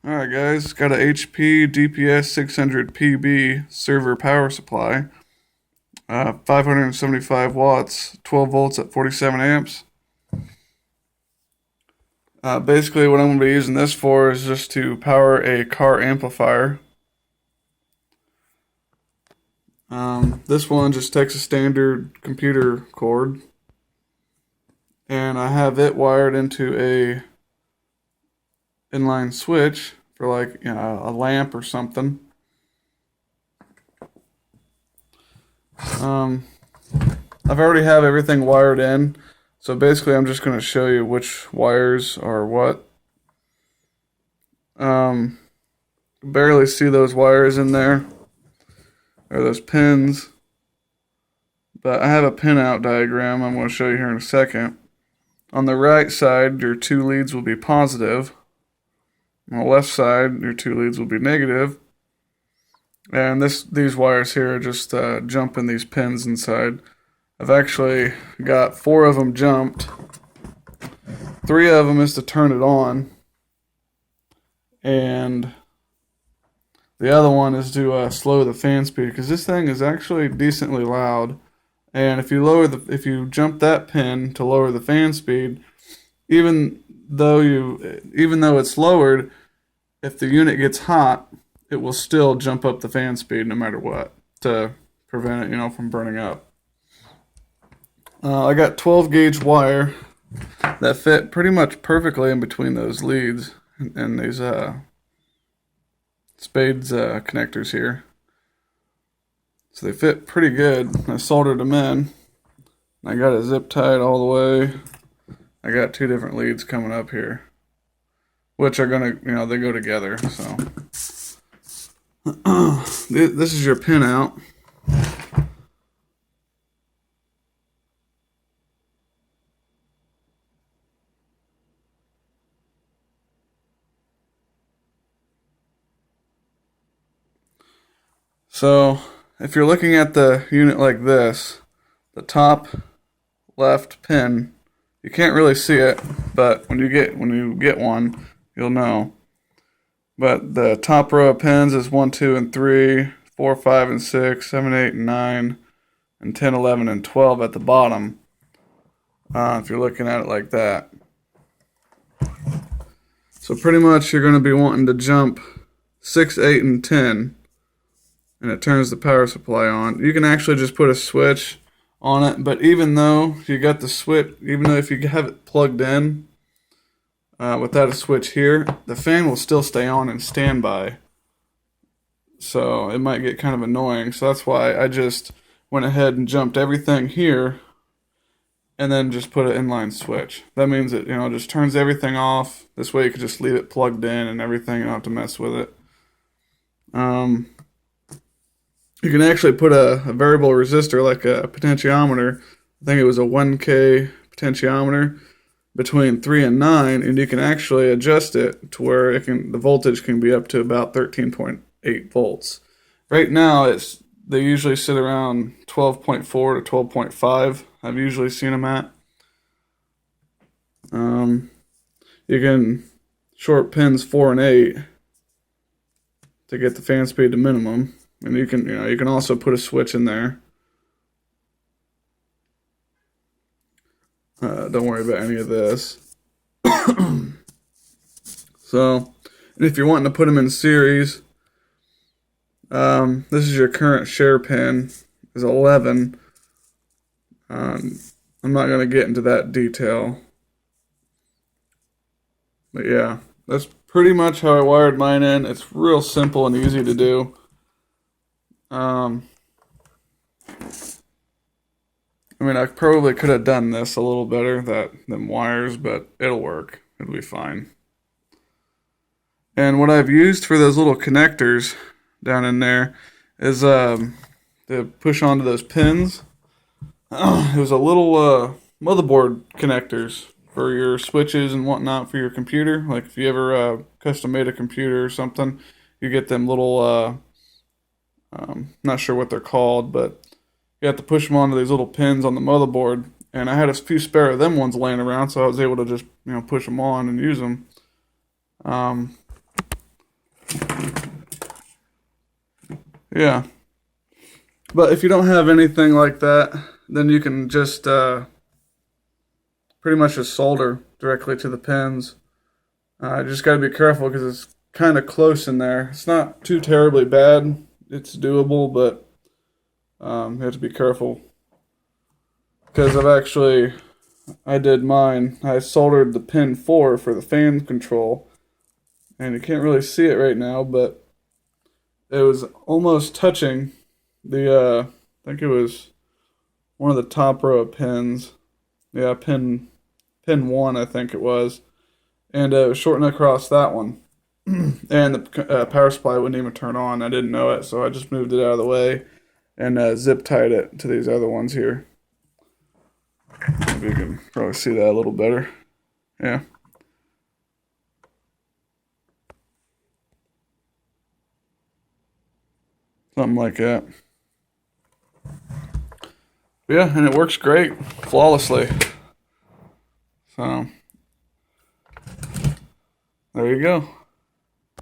Alright guys, got a HP DPS 600 PB server power supply. 575 watts, 12 volts at 47 amps. Basically what I'm going to be using this for is just to power a car amplifier. This one just takes a standard computer cord, and I have it wired into a inline switch for like a lamp or something. I've already have everything wired in, so basically I'm just going to show you which wires are what. Barely see those wires in there, or those pins, but I have a pinout diagram I'm going to show you here in a second. On the right side, your two leads will be positive. On the left side, your two leads will be negative. And these wires here just jump in these pins inside. I've actually got 4 of them jumped. 3 of them is to turn it on, and the other one is to slow the fan speed, because this thing is actually decently loud. And if you jump that pin to lower the fan speed, even though it's lowered, if the unit gets hot, it will still jump up the fan speed no matter what, to prevent it, from burning up. I got 12 gauge wire that fit pretty much perfectly in between those leads and these spades connectors here. So they fit pretty good. I soldered them in. I got it zip tied all the way. I got 2 different leads coming up here, which are gonna, they go together. So this is your pin out. So if you're looking at the unit like this, the top left pin, you can't really see it, but when you get one, you'll know. But the top row of pins is 1, 2, and 3, 4, 5, and 6, 7, 8, and 9, and 10, 11, and 12 at the bottom. If you're looking at it like that. So pretty much you're going to be wanting to jump 6, 8, and 10. And it turns the power supply on. You can actually just put a switch on it, but even though you got the switch, even though if you have it plugged in without a switch here, the fan will still stay on in standby. So it might get kind of annoying. So that's why I just went ahead and jumped everything here and then just put an inline switch. That means it, just turns everything off. This way you can just leave it plugged in and everything. You don't have to mess with it. You can actually put a variable resistor, like a potentiometer. I think it was a 1K potentiometer between 3 and 9, and you can actually adjust it to where the voltage can be up to about 13.8 volts. Right now, they usually sit around 12.4 to 12.5. I've usually seen them at. You can short pins 4 and 8 to get the fan speed to minimum. And you can also put a switch in there. Don't worry about any of this. So, and if you're wanting to put them in series, this is your current share pin, is 11. I'm not going to get into that detail. But yeah, that's pretty much how I wired mine in. It's real simple and easy to do. I probably could have done this a little better, than wires, but it'll work. It'll be fine. And what I've used for those little connectors down in there is to push onto those pins. It was a little motherboard connectors for your switches and whatnot for your computer. Like if you ever custom made a computer or something, you get them little not sure what they're called, but you have to push them onto these little pins on the motherboard. And I had a few spare of them ones laying around, so I was able to just push them on and use them. Yeah. But if you don't have anything like that, then you can just pretty much just solder directly to the pins. You just got to be careful because it's kind of close in there. It's not too terribly bad. It's doable, but you have to be careful. Because I did mine. I soldered the pin 4 for the fan control. And you can't really see it right now, but it was almost touching the, I think it was one of the top row of pins. Yeah, pin 1, I think it was. And it was shorting across that one. And the power supply wouldn't even turn on. I didn't know it, so I just moved it out of the way and zip tied it to these other ones here. Maybe you can probably see that a little better. Yeah. Something like that. Yeah, and it works great, flawlessly. So, there you go.